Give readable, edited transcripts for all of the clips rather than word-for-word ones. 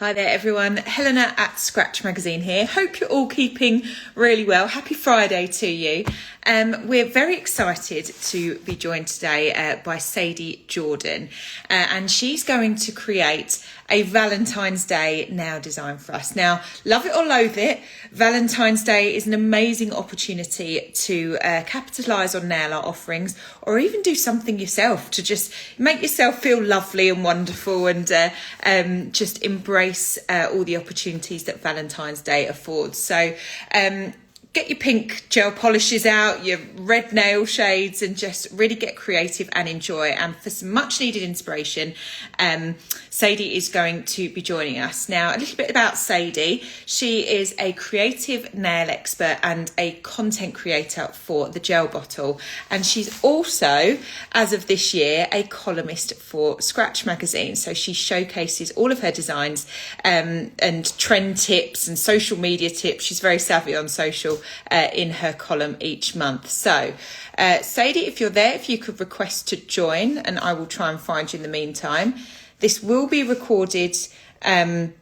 Hi there everyone, Helena at Scratch Magazine here. Hope you're all keeping really well. Happy Friday to you. We're very excited to be joined today by Sadie Jordan and she's going to create a Valentine's Day now design for us. Now, love it or loathe it, Valentine's Day is an amazing opportunity to capitalise on nail art offerings or even do something yourself to just make yourself feel lovely and wonderful and just embrace all the opportunities that Valentine's Day affords. So get your pink gel polishes out, your red nail shades, and just really get creative and enjoy. And for some much needed inspiration, Sadie is going to be joining us. Now, a little bit about Sadie. She is a creative nail expert and a content creator for the GelBottle. And she's also, as of this year, a columnist for Scratch Magazine. So she showcases all of her designs and trend tips and social media tips. She's very savvy on social in her column each month. So Sadie, if you're there, if you could request to join, and I will try and find you in the meantime. This will be recorded on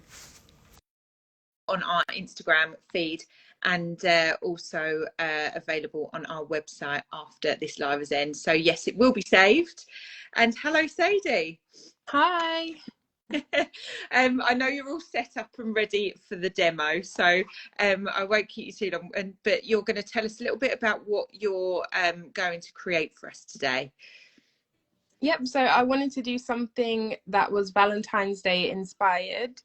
our Instagram feed and also available on our website after this live has ended. So yes, it will be saved. And hello Sadie. Hi. I know you're all set up and ready for the demo, so I won't keep you too long, but you're going to tell us a little bit about what you're going to create for us today. Yep, so I wanted to do something that was Valentine's Day inspired.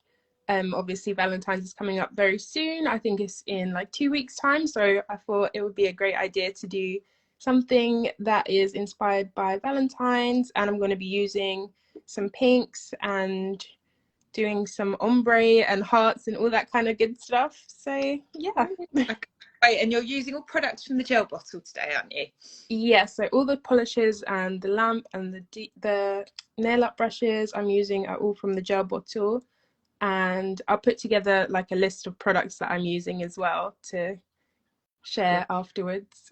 Obviously Valentine's is coming up very soon. I think it's in like 2 weeks time, so I thought it would be a great idea to do something that is inspired by Valentine's, and I'm going to be using some pinks and doing some ombre and hearts and all that kind of good stuff. So yeah. Right, and you're using all products from the GelBottle today, aren't you? Yeah, so all the polishes and the lamp and the nail art brushes I'm using are all from the GelBottle, and I'll put together like a list of products that I'm using as well to share afterwards.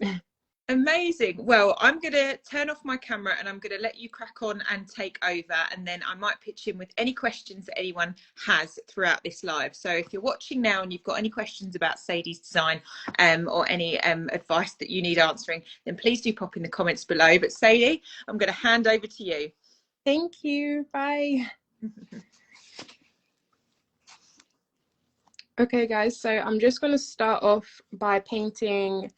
Amazing. Well, I'm going to turn off my camera and I'm going to let you crack on and take over, and then I might pitch in with any questions that anyone has throughout this live. So if you're watching now and you've got any questions about Sadie's design or any advice that you need answering, then please do pop in the comments below. But Sadie, I'm going to hand over to you. Thank you. Bye. Okay guys, so I'm just going to start off by painting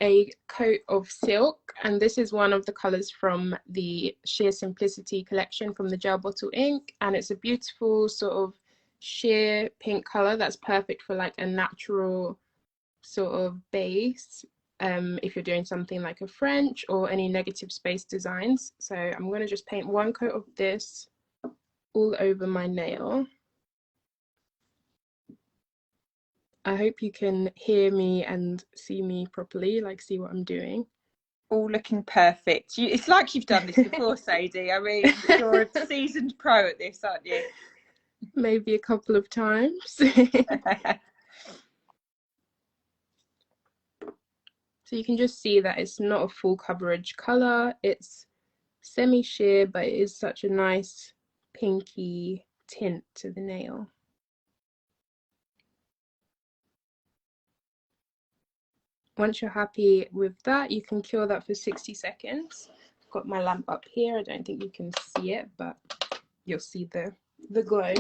a coat of silk, and this is one of the colors from the Sheer Simplicity collection from the GelBottle Inc, and it's a beautiful sort of sheer pink color that's perfect for like a natural sort of base if you're doing something like a French or any negative space designs. So I'm going to just paint one coat of this all over my nail. I hope you can hear me and see me properly, like see what I'm doing. All looking perfect. It's like you've done this before, Sadie. I mean, you're a seasoned pro at this, aren't you? Maybe a couple of times. So you can just see that it's not a full coverage color. It's semi-sheer, but it is such a nice pinky tint to the nail. Once you're happy with that, you can cure that for 60 seconds. I've got my lamp up here. I don't think you can see it, but you'll see the glow.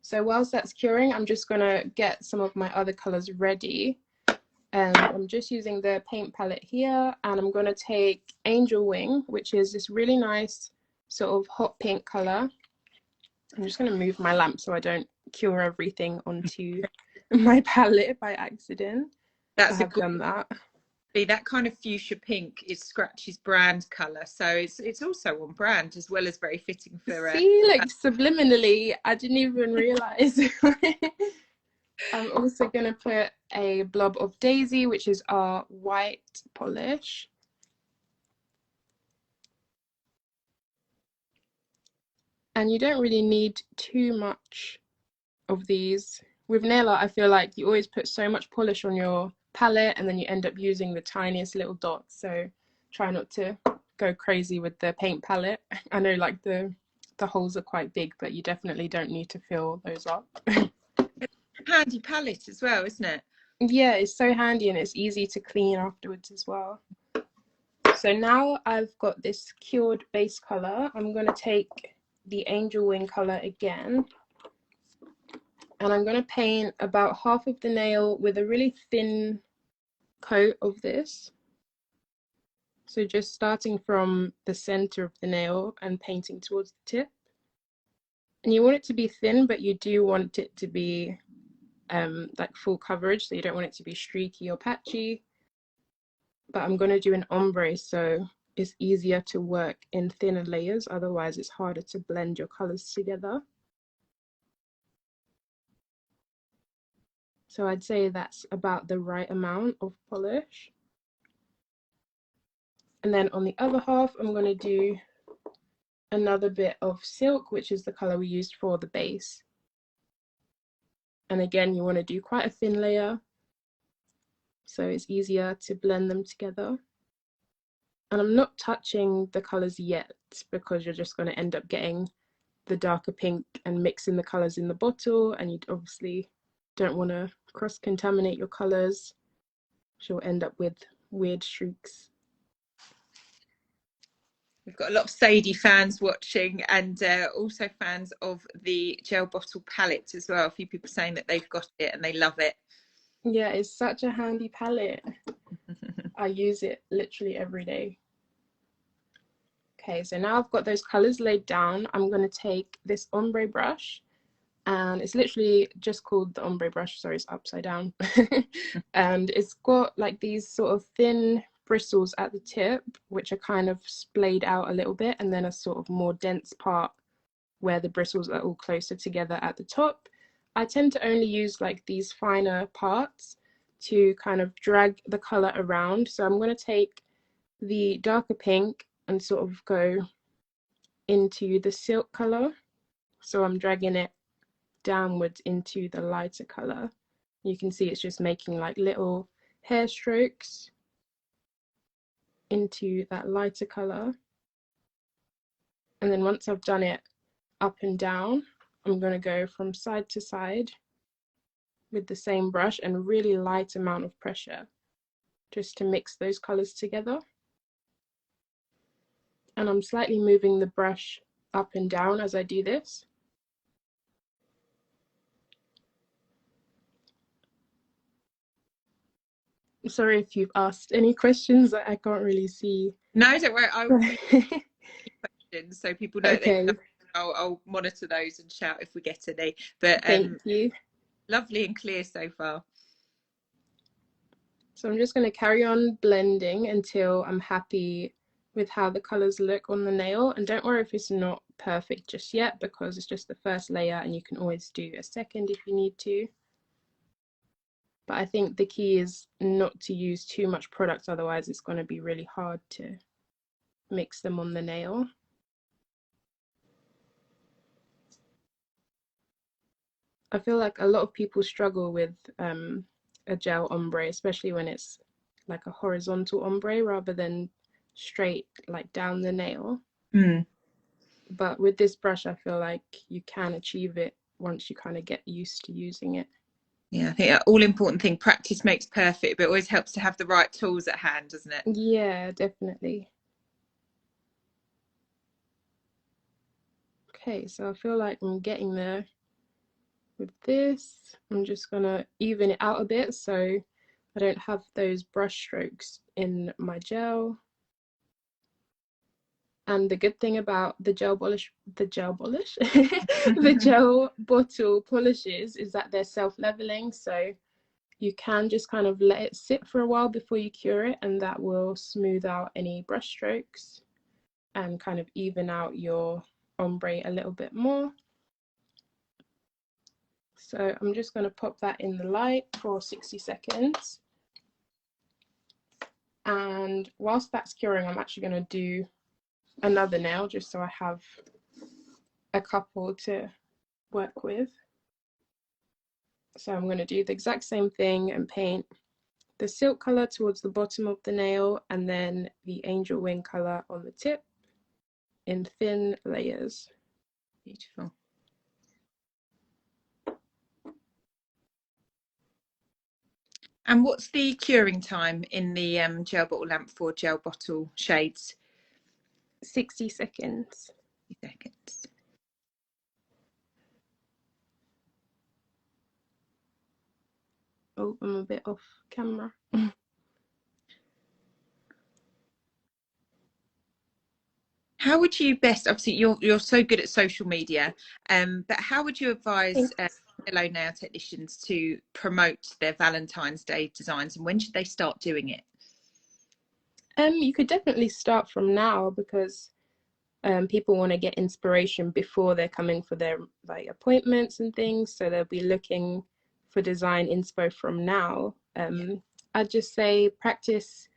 So whilst that's curing, I'm just gonna get some of my other colors ready. And I'm just using the paint palette here, and I'm gonna take Angel Wing, which is this really nice sort of hot pink color. I'm just gonna move my lamp so I don't cure everything onto my palette by accident. That's I have done that. That kind of fuchsia pink is Scratch's brand colour, so it's also on brand as well as very fitting for see, like subliminally, I didn't even realize. I'm also going to put a blob of Daisy, which is our white polish. And you don't really need too much of these. With nail art, I feel like you always put so much polish on your palette and then you end up using the tiniest little dots. So try not to go crazy with the paint palette. I know like the the holes are quite big, but you definitely don't need to fill those up. Handy palette as well, isn't it? Yeah, it's so handy and it's easy to clean afterwards as well. So now I've got this cured base color. I'm going to take the angel wing color again, and I'm going to paint about half of the nail with a really thin coat of this. So just starting from the center of the nail and painting towards the tip. And you want it to be thin, but you do want it to be like full coverage, so you don't want it to be streaky or patchy. But I'm going to do an ombre, so it's easier to work in thinner layers, otherwise it's harder to blend your colors together. So I'd say that's about the right amount of polish. And then on the other half, I'm going to do another bit of silk, which is the color we used for the base. And again, you want to do quite a thin layer, so it's easier to blend them together. And I'm not touching the colors yet because you're just going to end up getting the darker pink and mixing the colors in the bottle, and you obviously don't want to cross-contaminate your colors. You'll end up with weird streaks. We've got a lot of Sadie fans watching, and also fans of the GelBottle palette as well. A few people saying that they've got it and they love it. Yeah, it's such a handy palette. I use it literally every day. Okay, so now I've got those colors laid down. I'm going to take this ombre brush, and it's literally just called the ombre brush, sorry, it's upside down. And it's got like these sort of thin bristles at the tip, which are kind of splayed out a little bit, and then a sort of more dense part where the bristles are all closer together at the top. I tend to only use like these finer parts to kind of drag the color around. So I'm going to take the darker pink and sort of go into the silk color. So I'm dragging it downwards into the lighter color. You can see it's just making like little hair strokes into that lighter color. And then once I've done it up and down, I'm going to go from side to side with the same brush and a really light amount of pressure just to mix those colors together. And I'm slightly moving the brush up and down as I do this. Sorry if you've asked any questions that I can't really see. No, don't worry. I will be questions so people know. Okay. I'll monitor those and shout if we get any. But Thank you. Lovely and clear so far. So I'm just going to carry on blending until I'm happy with how the colors look on the nail. And don't worry if it's not perfect just yet, because it's just the first layer and you can always do a second if you need to. But I think the key is not to use too much product, otherwise it's going to be really hard to mix them on the nail. I feel like a lot of people struggle with a gel ombre, especially when it's like a horizontal ombre rather than straight like down the nail. But with this brush, I feel like you can achieve it once you kind of get used to using it. Yeah, I think that all important thing, practice makes perfect, but it always helps to have the right tools at hand, doesn't it? Yeah, definitely. Okay, so I feel like I'm getting there with this. I'm just gonna even it out a bit so I don't have those brush strokes in my gel. And the good thing about the gel bottle polishes is that they're self-leveling, so you can just kind of let it sit for a while before you cure it, and that will smooth out any brush strokes and kind of even out your ombre a little bit more. So I'm just going to pop that in the light for 60 seconds. And whilst that's curing, I'm actually going to do another nail just so I have a couple to work with. So I'm going to do the exact same thing and paint the silk color towards the bottom of the nail and then the angel wing color on the tip in thin layers. Beautiful. And what's the curing time in the gel bottle lamp for gel bottle shades? 60 seconds. 60 seconds. Oh, I'm a bit off camera. How would you best, obviously you're so good at social media, but how would you advise fellow nail technicians to promote their Valentine's Day designs, and when should they start doing it? You could definitely start from now, because people want to get inspiration before they're coming for their like appointments and things, so they'll be looking for design inspo from now. I'd just say practice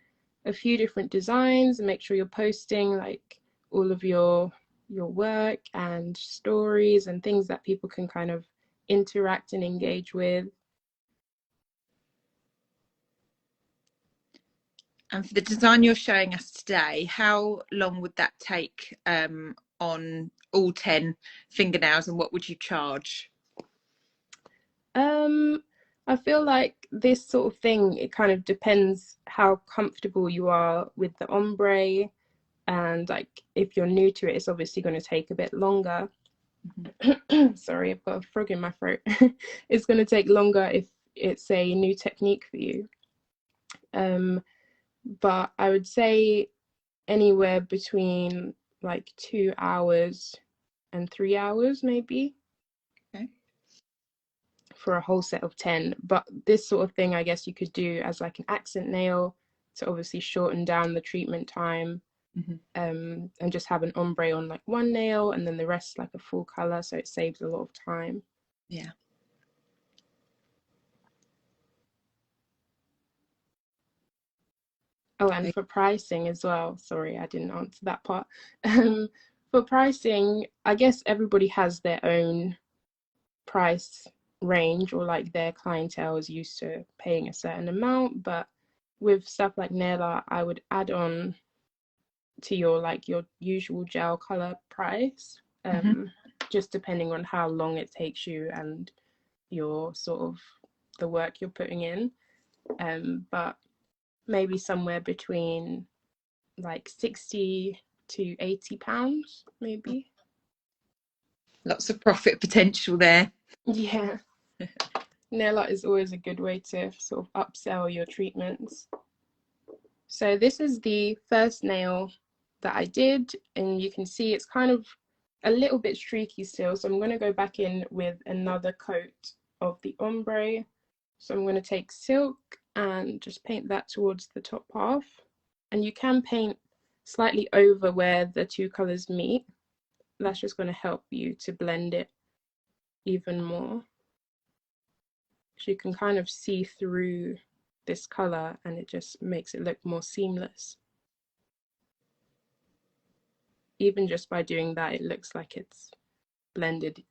a few different designs and make sure you're posting like all of your work and stories and things that people can kind of interact and engage with. And for the design you're showing us today, how long would that take on all 10 fingernails, and what would you charge? I feel like this sort of thing, it kind of depends how comfortable you are with the ombre, and like if you're new to it, it's obviously going to take a bit longer. Sorry, I've got a frog in my throat. It's going to take longer if it's a new technique for you. But I would say anywhere between like 2 hours and 3 hours maybe. Okay. For a whole set of 10. But this sort of thing, I guess you could do as like an accent nail to obviously shorten down the treatment time. And just have an ombre on like one nail and then the rest like a full color, so it saves a lot of time. Yeah. Oh, and for pricing as well, sorry, I didn't answer that part. For pricing, I guess everybody has their own price range, or like their clientele is used to paying a certain amount, but with stuff like nail art, I would add on to your like your usual gel color price, just depending on how long it takes you and your sort of the work you're putting in, but maybe somewhere between like 60 to 80 pounds maybe. Lots of profit potential there. Yeah. Nail art is always a good way to sort of upsell your treatments. So this is the first nail that I did, and you can see it's kind of a little bit streaky still, so I'm going to go back in with another coat of the ombre. So I'm going to take silk and just paint that towards the top half, and you can paint slightly over where the two colors meet. That's just going to help you to blend it even more, so you can kind of see through this color and it just makes it look more seamless. Even just by doing that, it looks like it's blended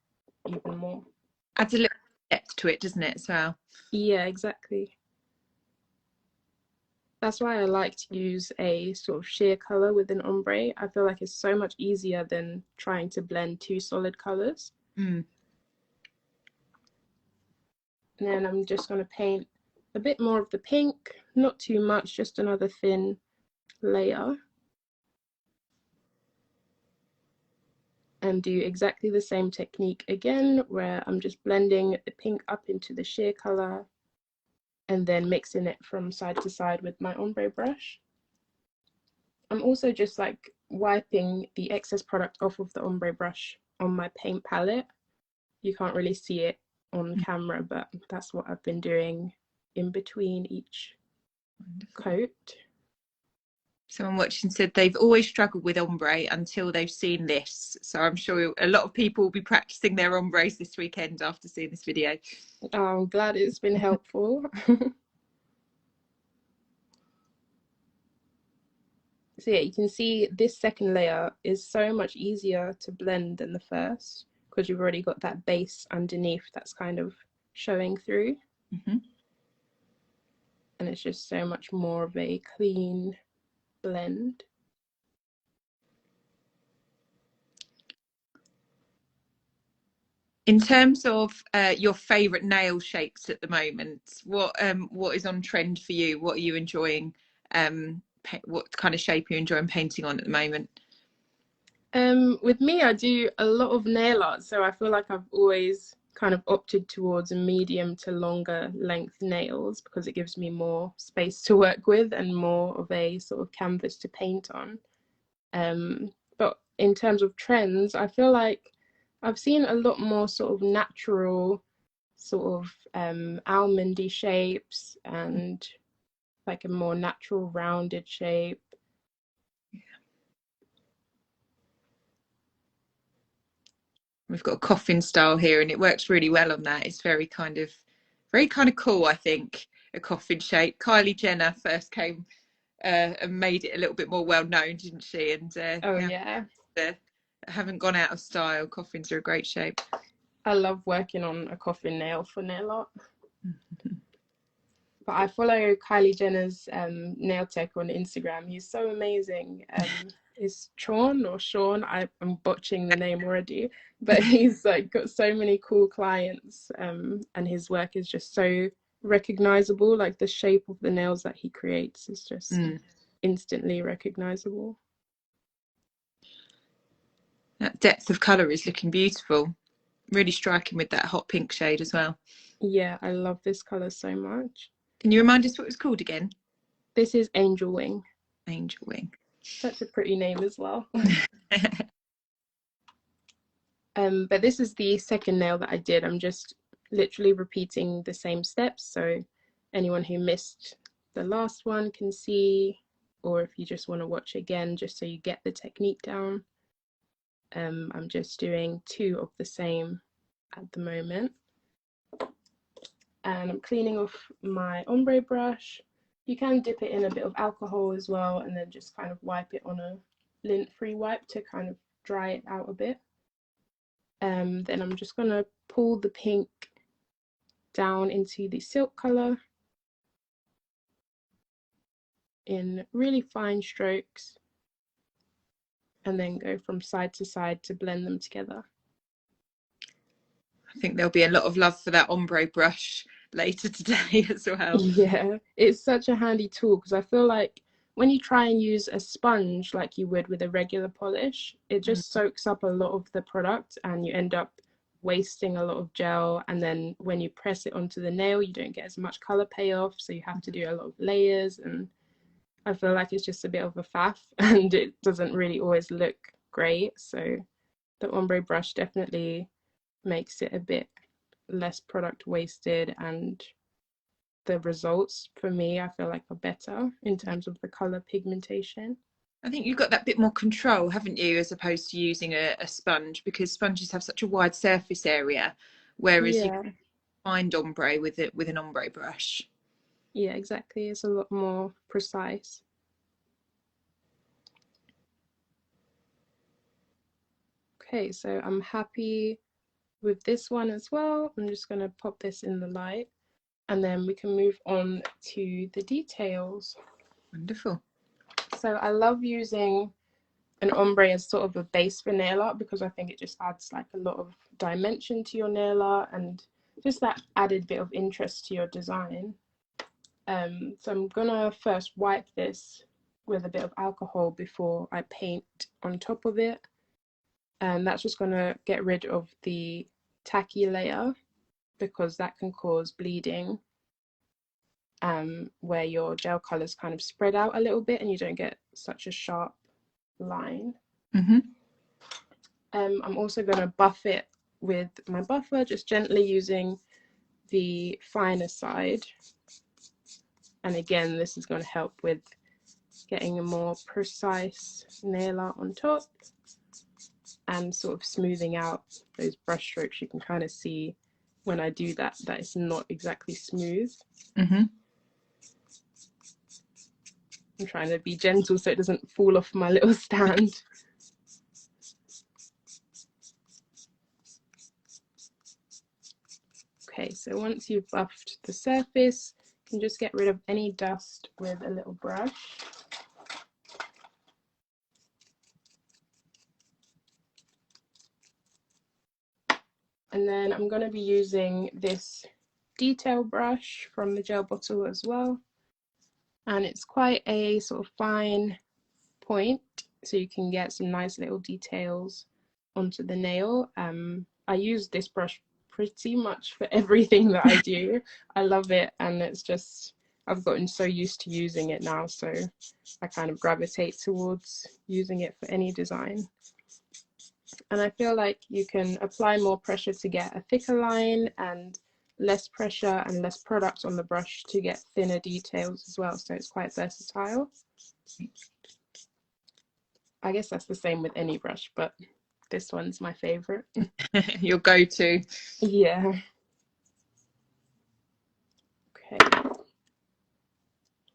even more. Adds a little depth to it, doesn't it, as well? Yeah, exactly. That's why I like to use a sort of sheer color with an ombre. I feel like it's so much easier than trying to blend two solid colors. And then I'm just going to paint a bit more of the pink, not too much, just another thin layer. And do exactly the same technique again, where I'm just blending the pink up into the sheer color and then mixing it from side to side with my ombre brush. I'm also just like wiping the excess product off of the ombre brush on my paint palette. You can't really see it on camera, but that's what I've been doing in between each coat. Someone watching said they've always struggled with ombre until they've seen this. So I'm sure a lot of people will be practicing their ombres this weekend after seeing this video. Oh, I'm glad it's been helpful. So yeah, you can see this second layer is so much easier to blend than the first, because you've already got that base underneath that's kind of showing through. And it's just so much more of a clean blend. In terms of your favourite nail shapes at the moment, what is on trend for you? What are you enjoying? What kind of shape are you enjoying painting on at the moment? With me, I do a lot of nail art, so I feel like I've always kind of opted towards a medium to longer length nails because it gives me more space to work with and more of a sort of canvas to paint on. But in terms of trends, I feel like I've seen a lot more sort of natural, sort of almondy shapes and like a more natural rounded shape. We've got a coffin style here, and it works really well on that. It's very kind of cool, I think, a coffin shape. Kylie Jenner first came and made it a little bit more well known, didn't she? And Oh yeah, haven't gone out of style. Coffins are a great shape. I love working on a coffin nail for nail art. But I follow Kylie Jenner's nail tech on Instagram. He's so amazing. It's Sean. I'm botching the name already, but he's like got so many cool clients, and his work is just so recognizable. Like the shape of the nails that he creates is just instantly recognizable. That depth of colour is looking beautiful. Really striking with that hot pink shade as well. Yeah, I love this color so much. Can you remind us what it was called again? This is Angel Wing. Angel Wing. Such a pretty name as well. But this is the second nail that I did. I'm just literally repeating the same steps. So anyone who missed the last one can see, or if you just want to watch again, just so you get the technique down. I'm just doing 2 of the same at the moment. And I'm cleaning off my ombre brush. You can dip it in a bit of alcohol as well, and then just kind of wipe it on a lint-free wipe to kind of dry it out a bit. Then I'm just going to pull the pink down into the silk color in really fine strokes, and then go from side to side to blend them together. I think there'll be a lot of love for that ombre brush later today as well. Yeah, it's such a handy tool because I feel like when you try and use a sponge like you would with a regular polish, it just soaks up a lot of the product and you end up wasting a lot of gel. And then when you press it onto the nail, you don't get as much color payoff. So you have to do a lot of layers. And I feel like it's just a bit of a faff and it doesn't really always look great. So the ombre brush definitely makes it a bit less product wasted, and the results for me I feel like are better in terms of the color pigmentation. I think you've got that bit more control, haven't you, as opposed to using a sponge, because sponges have such a wide surface area, whereas you can find ombre with it with an ombre brush. Yeah, exactly. It's a lot more precise. Okay, so I'm happy with this one as well. I'm just going to pop this in the light and then we can move on to the details. Wonderful. So I love using an ombre as sort of a base for nail art because I think it just adds like a lot of dimension to your nail art and just that added bit of interest to your design. So I'm gonna first wipe this with a bit of alcohol before I paint on top of it, and that's just gonna get rid of the tacky layer because that can cause bleeding, where your gel colors kind of spread out a little bit and you don't get such a sharp line. I'm also going to buff it with my buffer, just gently using the finer side. And again, this is going to help with getting a more precise nail art on top and sort of smoothing out those brush strokes. You can kind of see when I do that it's not exactly smooth. I'm trying to be gentle so it doesn't fall off my little stand. Okay, so once you've buffed the surface, you can just get rid of any dust with a little brush. And And then I'm going to be using this detail brush from the GelBottle as well. And it's quite a sort of fine point, so you can get some nice little details onto the nail. I use this brush pretty much for everything that I do. I love it, and it's just, I've gotten so used to using it now, so I kind of gravitate towards using it for any design. And I feel like you can apply more pressure to get a thicker line, and less pressure and less product on the brush to get thinner details as well, so it's quite versatile. I guess that's the same with any brush, but this one's my favorite. Your go-to. Yeah. Okay.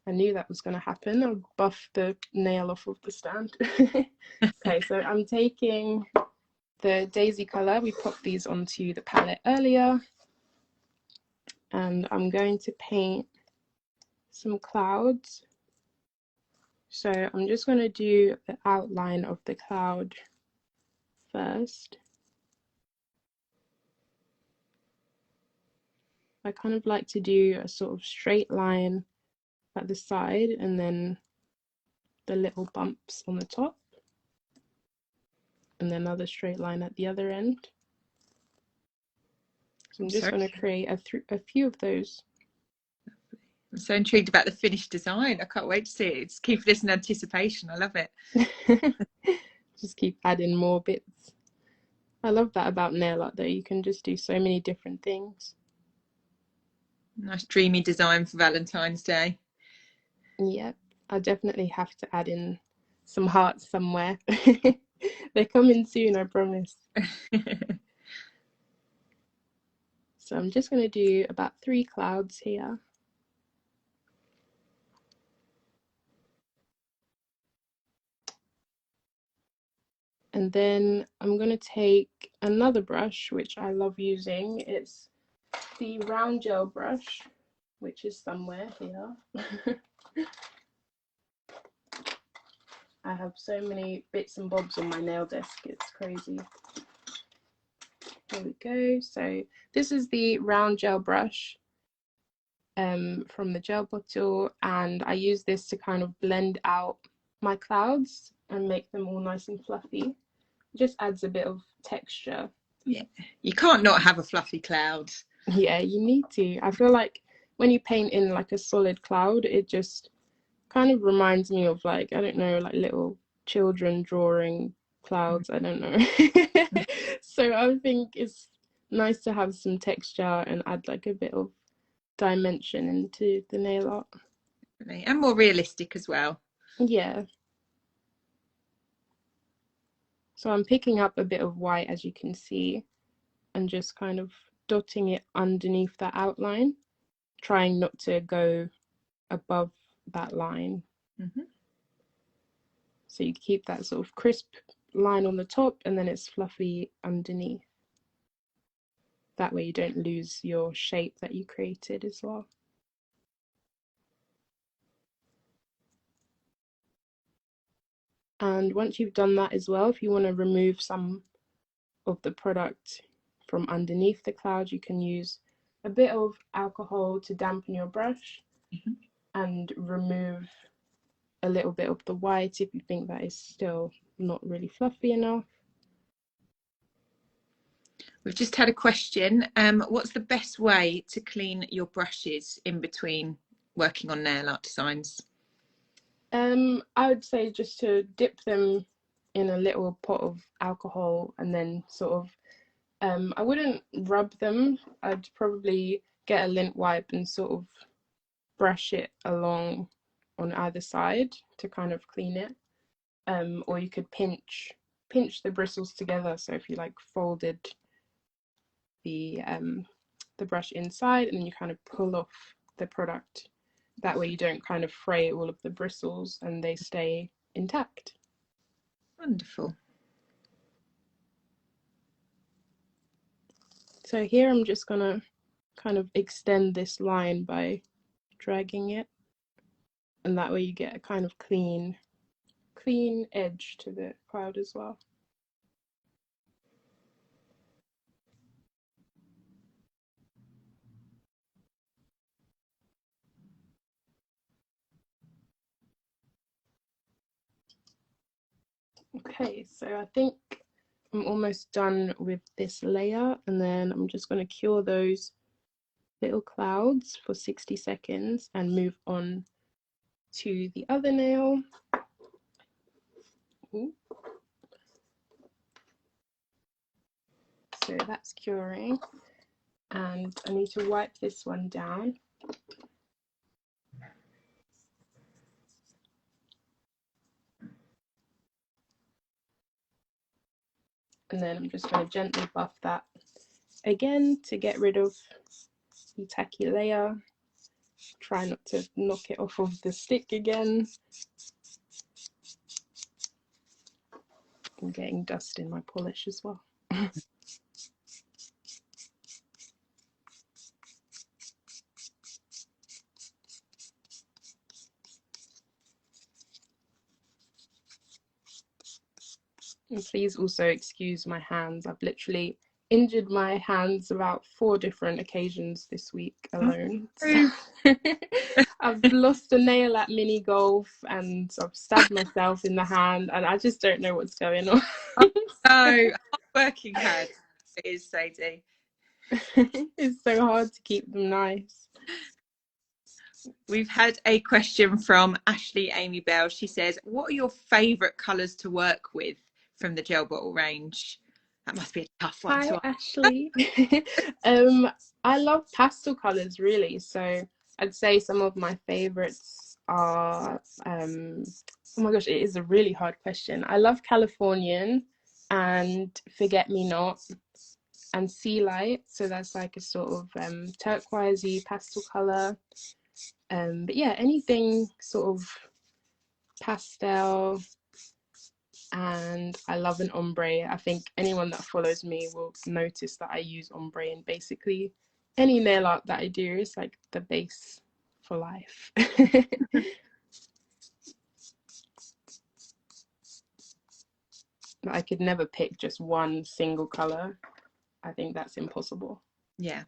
I knew that was going to happen. I'll buff the nail off of the stand. Okay, so I'm taking the daisy color. We popped these onto the palette earlier. And I'm going to paint some clouds. So I'm just going to do the outline of the cloud first. I kind of like to do a sort of straight line at the side and then the little bumps on the top, and then another straight line at the other end. So I'm just going to create a few of those. I'm so intrigued about the finished design. I can't wait to see it. It's keep this in anticipation. I love it. Just keep adding more bits. I love that about nail art though. You can just do so many different things. Nice dreamy design for Valentine's Day. Yep, I definitely have to add in some hearts somewhere. They're coming soon, I promise. So I'm just going to do about 3 clouds here. And then I'm going to take another brush, which I love using. It's the round gel brush, which is somewhere here. I have so many bits and bobs on my nail desk, it's crazy. Here we go. So this is the round gel brush from the GelBottle, and I use this to kind of blend out my clouds and make them all nice and fluffy. It just adds a bit of texture. Yeah, you can't not have a fluffy cloud. Yeah, you need to. I feel like when you paint in like a solid cloud, it just kind of reminds me of, like, I don't know, like little children drawing clouds. I don't know. So I think it's nice to have some texture and add like a bit of dimension into the nail art. And more realistic as well. Yeah. So I'm picking up a bit of white, as you can see, and just kind of dotting it underneath that outline, trying not to go above that line. Mm-hmm. So you keep that sort of crisp line on the top, and then it's fluffy underneath. That way you don't lose your shape that you created as well. And once you've done that as well, if you want to remove some of the product from underneath the cloud, you can use a bit of alcohol to dampen your brush, mm-hmm, and remove a little bit of the white if you think that is still not really fluffy enough. We've just had a question. What's the best way to clean your brushes in between working on nail art designs? I would say just to dip them in a little pot of alcohol, and then sort of, I wouldn't rub them. I'd probably get a lint wipe and sort of brush it along on either side to kind of clean it. Or you could pinch the bristles together. So if you like folded the brush inside, and then you kind of pull off the product. That way you don't kind of fray all of the bristles and they stay intact. Wonderful. So here I'm just gonna kind of extend this line by dragging it, and that way you get a kind of clean edge to the cloud as well. Okay, so I think I'm almost done with this layer, and then I'm just going to cure those little clouds for 60 seconds and move on to the other nail. Ooh. So that's curing, and I need to wipe this one down. And then I'm just going to gently buff that again to get rid of the tacky layer. Try not to knock it off of the stick again. I'm getting dust in my polish as well. And please also excuse my hands. I've literally injured my hands about 4 different occasions this week alone. So I've lost a nail at mini golf, and I've stabbed myself in the hand, and I just don't know what's going on. Oh, working hard it is, Sadie. It's so hard to keep them nice. We've had a question from Ashley Amy Bell. She says, what are your favourite colours to work with from the GelBottle range? That must be a tough one to Hi, Ashley. I love pastel colours, really. So I'd say some of my favourites are, oh my gosh, it is a really hard question. I love Californian and Forget Me Not and Sea Light. So that's like a sort of turquoisey pastel colour. But yeah, anything sort of pastel. And I love an ombre. I think anyone that follows me will notice that I use ombre in basically any nail art that I do. Is like the base for life. I could never pick just one single color. I think that's impossible. Yeah.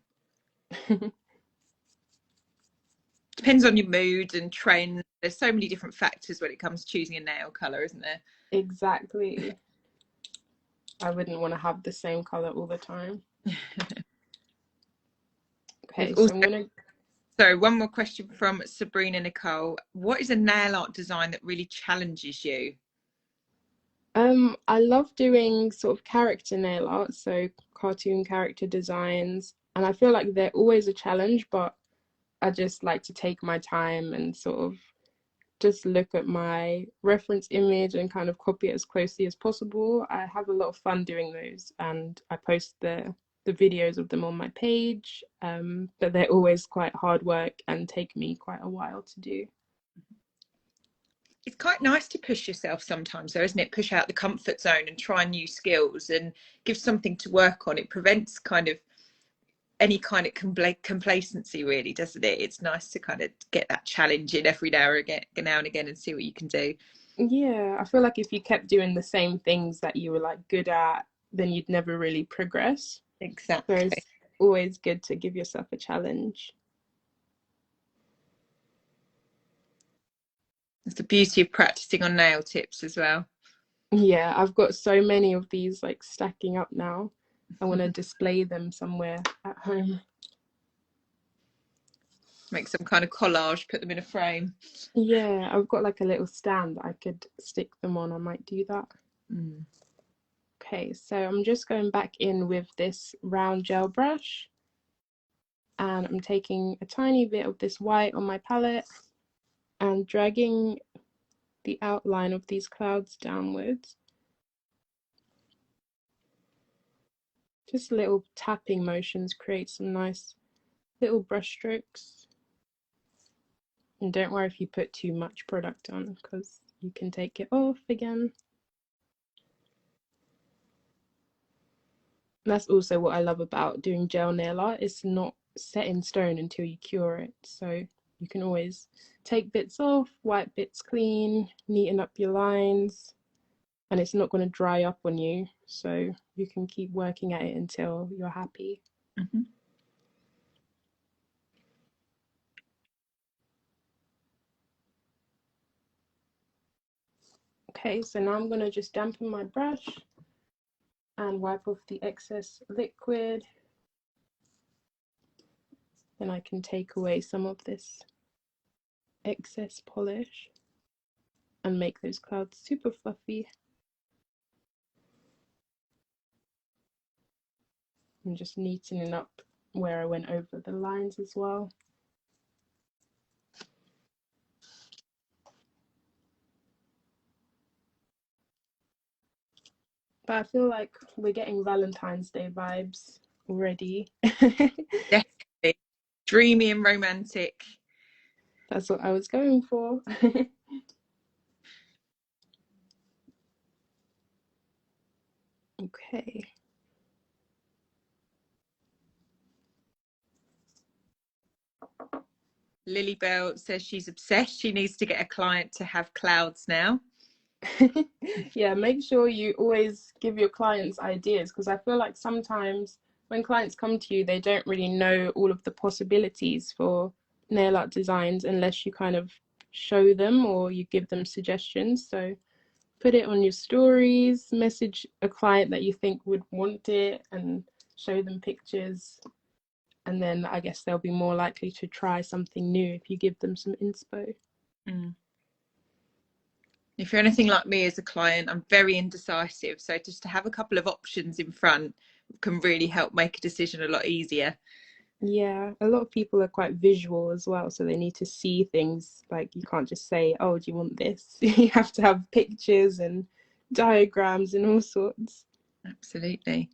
Depends on your mood and trends. There's so many different factors when it comes to choosing a nail colour, isn't there? Exactly. I wouldn't want to have the same color all the time. Okay, so I'm gonna. So one more question from Sabrina Nicole. What is a nail art design that really challenges you? I love doing sort of character nail art, so cartoon character designs, and I feel like they're always a challenge, but I just like to take my time and sort of just look at my reference image and kind of copy it as closely as possible. I have a lot of fun doing those, and I post the videos of them on my page, but they're always quite hard work and take me quite a while to do. It's quite nice to push yourself sometimes, though, isn't it? Push out the comfort zone and try new skills and give something to work on. It prevents kind of any kind of complacency, really, doesn't it? It's nice to kind of get that challenge in every now and again and see what you can do. Yeah, I feel like if you kept doing the same things that you were like good at, then you'd never really progress. Exactly. So it's always good to give yourself a challenge. It's the beauty of practicing on nail tips as well. Yeah, I've got so many of these like stacking up now. I want to display them somewhere at home. Make some kind of collage, put them in a frame. Yeah, I've got like a little stand that I could stick them on. I might do that. Mm. Okay, so I'm just going back in with this round gel brush, and I'm taking a tiny bit of this white on my palette and dragging the outline of these clouds downwards. Just little tapping motions create some nice little brush strokes. And don't worry if you put too much product on, because you can take it off again. That's also what I love about doing gel nail art. It's not set in stone until you cure it. So you can always take bits off, wipe bits clean, neaten up your lines, and it's not going to dry up on you. So you can keep working at it until you're happy. Mm-hmm. Okay, so now I'm going to just dampen my brush and wipe off the excess liquid. Then I can take away some of this excess polish and make those clouds super fluffy. I'm just neatening up where I went over the lines as well. But I feel like we're getting Valentine's Day vibes already. Definitely. Dreamy and romantic. That's what I was going for. Okay. Lily Bell says she's obsessed. She needs to get a client to have clouds now. Yeah, make sure you always give your clients ideas, because I feel like sometimes when clients come to you, they don't really know all of the possibilities for nail art designs unless you kind of show them or you give them suggestions. So put it on your stories, message a client that you think would want it and show them pictures. And then I guess they'll be more likely to try something new if you give them some inspo. Mm. If you're anything like me as a client, I'm very indecisive. So just to have a couple of options in front can really help make a decision a lot easier. Yeah, a lot of people are quite visual as well, so they need to see things. Like, you can't just say, oh, do you want this? You have to have pictures and diagrams and all sorts. Absolutely.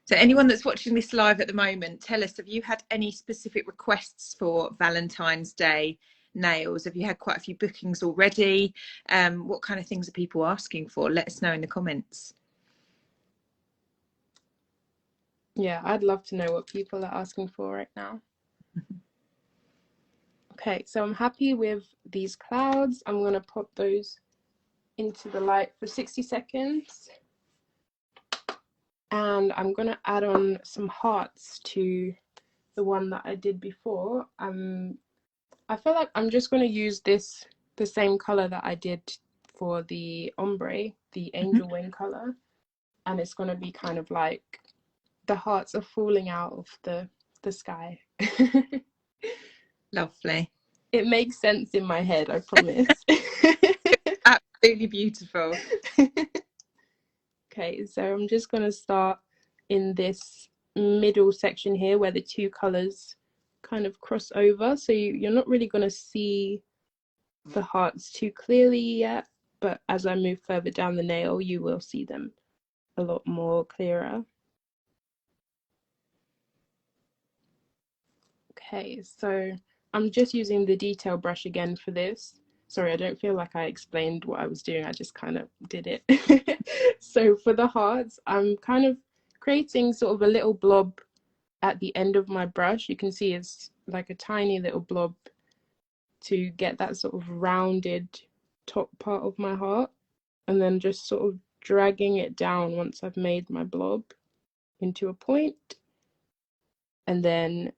So anyone that's watching this live at the moment, tell us, have you had any specific requests for Valentine's Day nails? Have you had quite a few bookings already? What kind of things are people asking for? Let us know in the comments. Yeah, I'd love to know what people are asking for right now. Okay, so I'm happy with these clouds. I'm going to pop those into the light for 60 seconds. And I'm going to add on some hearts to the one that I did before. I feel like I'm just going to use the same color that I did for the ombre, the angel wing color. And it's going to be kind of like the hearts are falling out of the sky. Lovely. It makes sense in my head, I promise. Absolutely beautiful. Okay, so I'm just going to start in this middle section here where the two colors kind of cross over. So you're not really going to see the hearts too clearly yet, but as I move further down the nail, you will see them a lot more clearer. Okay, so I'm just using the detail brush again for this. Sorry, I don't feel like I explained what I was doing. I just kind of did it. So for the hearts, I'm kind of creating sort of a little blob at the end of my brush. You can see it's like a tiny little blob to get that sort of rounded top part of my heart, and then just sort of dragging it down once I've made my blob into a point, and then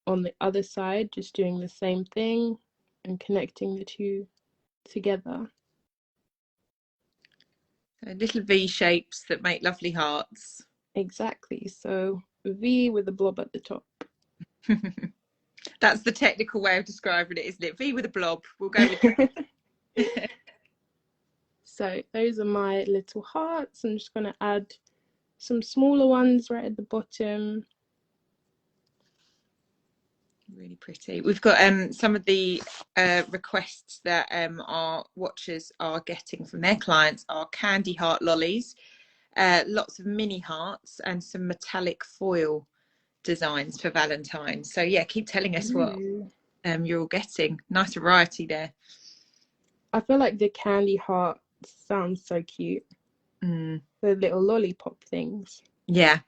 on the other side just doing the same thing and connecting the two together. So little V shapes that make lovely hearts. Exactly, so a V with a blob at the top. That's the technical way of describing it, isn't it? V with a blob. We'll go with that. So those are my little hearts. I'm just going to add some smaller ones right at the bottom. Really pretty. We've got some of the requests that our watchers are getting from their clients are candy heart lollies, lots of mini hearts, and some metallic foil designs for Valentine. So yeah, keep telling us what you're all getting. Nice variety there. I feel like the candy heart sounds so cute. The little lollipop things. Yeah.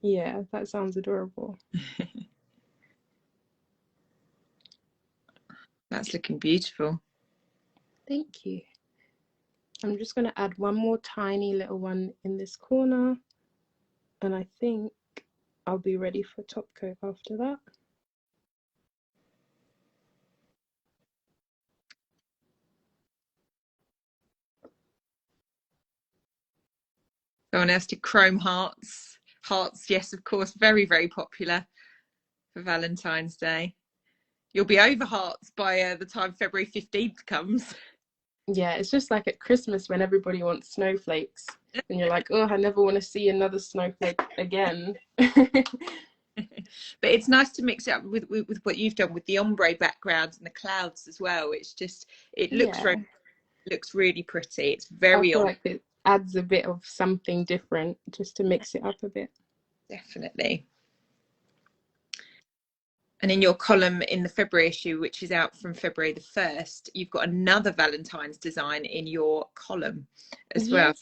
Yeah, that sounds adorable. That's looking beautiful. Thank you. I'm just going to add one more tiny little one in this corner, and I think I'll be ready for top coat after that. Someone else did chrome hearts. Hearts, yes, of course, very, very popular for Valentine's Day. You'll be over hearts by the time February 15th comes. Yeah, it's just like at Christmas when everybody wants snowflakes, and you're like, oh, I never want to see another snowflake again. But it's nice to mix it up with what you've done with the ombre backgrounds and the clouds as well. It's just, it looks Yeah, looks really pretty. It's I very feel on. like it adds a bit of something different just to mix it up a bit. Definitely. And in your column in the February issue, which is out from February the 1st, you've got another Valentine's design in your column as well.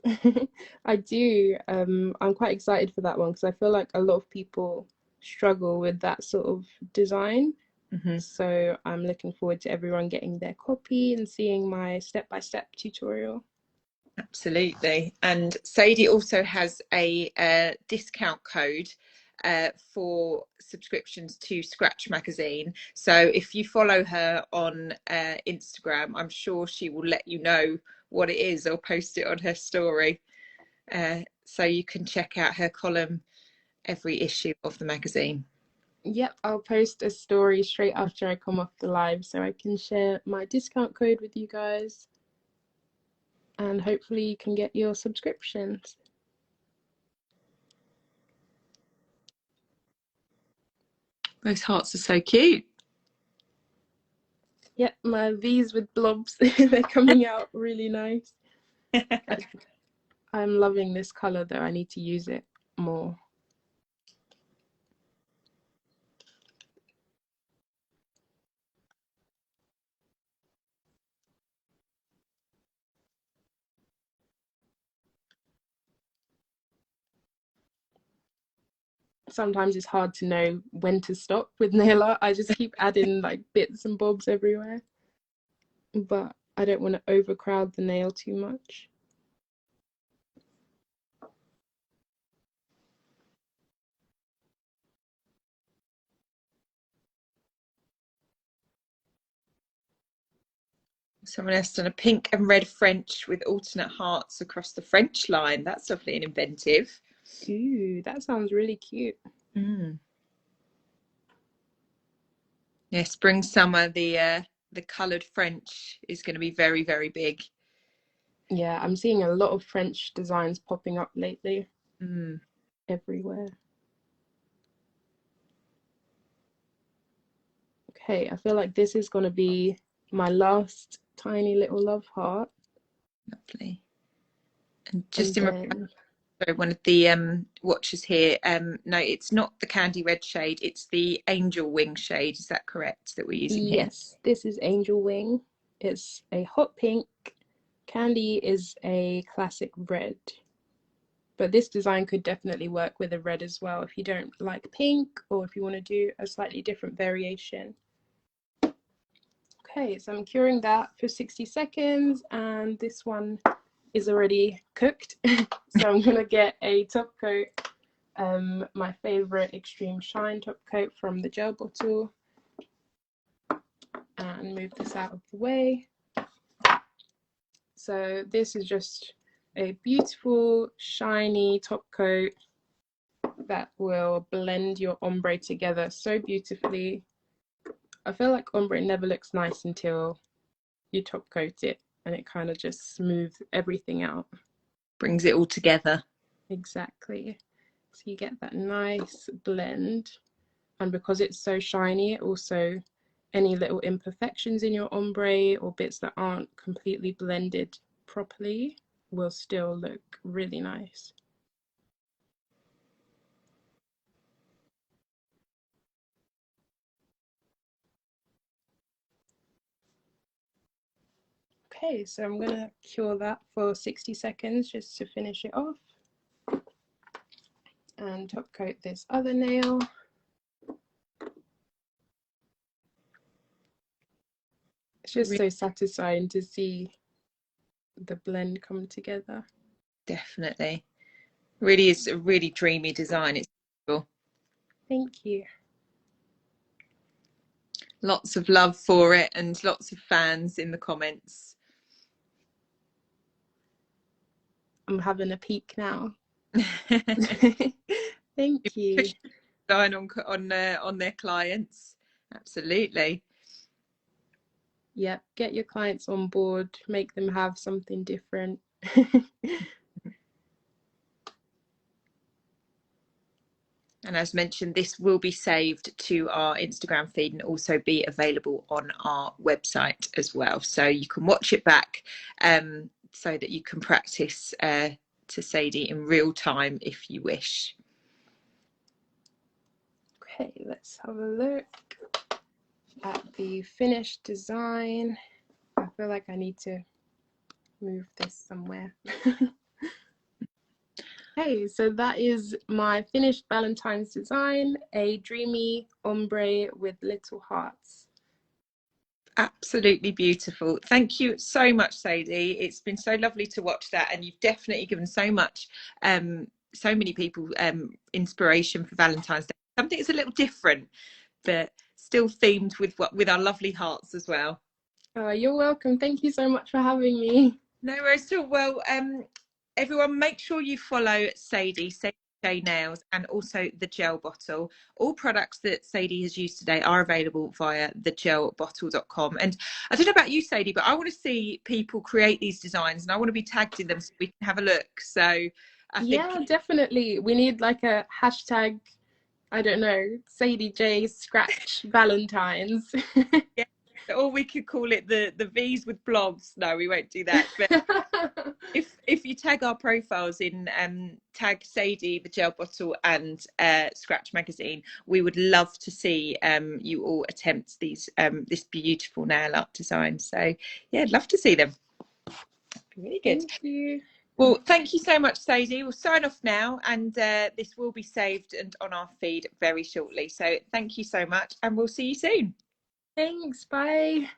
Yes, I do. I'm quite excited for that one because I feel like a lot of people struggle with that sort of design. Mm-hmm. So I'm looking forward to everyone getting their copy and seeing my step-by-step tutorial. Absolutely. And Sadie also has a discount code for subscriptions to Scratch Magazine. So if you follow her on Instagram, I'm sure she will let you know what it is or post it on her story. So you can check out her column every issue of the magazine. Yep, I'll post a story straight after I come off the live so I can share my discount code with you guys. And hopefully you can get your subscriptions. Those hearts are so cute. Yep, my V's with blobs, they're coming out really nice. I'm loving this color though, I need to use it more. Sometimes it's hard to know when to stop with nail art. I just keep adding like bits and bobs everywhere. But I don't want to overcrowd the nail too much. Someone else done a pink and red French with alternate hearts across the French line. That's lovely and inventive. Ooh, that sounds really cute. Mm. Yeah, spring, summer, the coloured French is going to be very, very big. Yeah, I'm seeing a lot of French designs popping up lately. Mm. Everywhere. Okay, I feel like this is going to be my last tiny little love heart. Lovely. And And just in reply, then, sorry, one of the watchers here, no, it's not the candy red shade, it's the angel wing shade. Is that correct that we're using here? yes, this is Angel Wing. It's a hot pink. Candy is a classic red. But this design could definitely work with a red as well if you don't like pink or if you want to do a slightly different variation. Okay, so I'm curing that for 60 seconds and this one is already cooked. So I'm gonna get a top coat, my favorite Extreme Shine top coat from the gel bottle, and move this out of the way. So this is just a beautiful shiny top coat that will blend your ombre together so beautifully. I feel like ombre never looks nice until you top coat it and it kind of just smooths everything out. Brings it all together. Exactly. So you get that nice blend. And because it's so shiny, it also, any little imperfections in your ombre or bits that aren't completely blended properly will still look really nice. Okay, so I'm gonna cure that for 60 seconds just to finish it off. And top coat this other nail. It's just so satisfying to see the blend come together. Definitely. Really is a really dreamy design. It's beautiful. Thank you. Lots of love for it and lots of fans in the comments. I'm having a peek now. Thank you. Design on their clients. Absolutely. Yeah, get your clients on board, make them have something different. And as mentioned, this will be saved to our Instagram feed and also be available on our website as well. So you can watch it back so that you can practice to Sadie in real time if you wish. Okay, let's have a look at the finished design. I feel like I need to move this somewhere. Okay, so that is my finished Valentine's design, a dreamy ombre with little hearts. Absolutely beautiful. Thank you so much, Sadie. It's been so lovely to watch that, and you've definitely given so many people inspiration for Valentine's Day. Something that's a little different, but still themed with our lovely hearts as well. You're welcome. Thank you so much for having me. No worries at all. Well, everyone, make sure you follow Sadie J Nails, and also the gel bottle. All products that Sadie has used today are available via thegelbottle.com. And I don't know about you, Sadie, but I want to see people create these designs, and I want to be tagged in them so we can have a look. So I think definitely. We need like a hashtag, I don't know, Sadie J Scratch Valentines. Yeah. Or we could call it the V's with blobs. No, we won't do that. But if you tag our profiles in, tag Sadie, the gel bottle, and Scratch Magazine, we would love to see you all attempt these this beautiful nail art design. So yeah, I'd love to see them. Really good. Thank you. Well, thank you so much, Sadie. We'll sign off now, and this will be saved and on our feed very shortly. So thank you so much, and we'll see you soon. Thanks. Bye.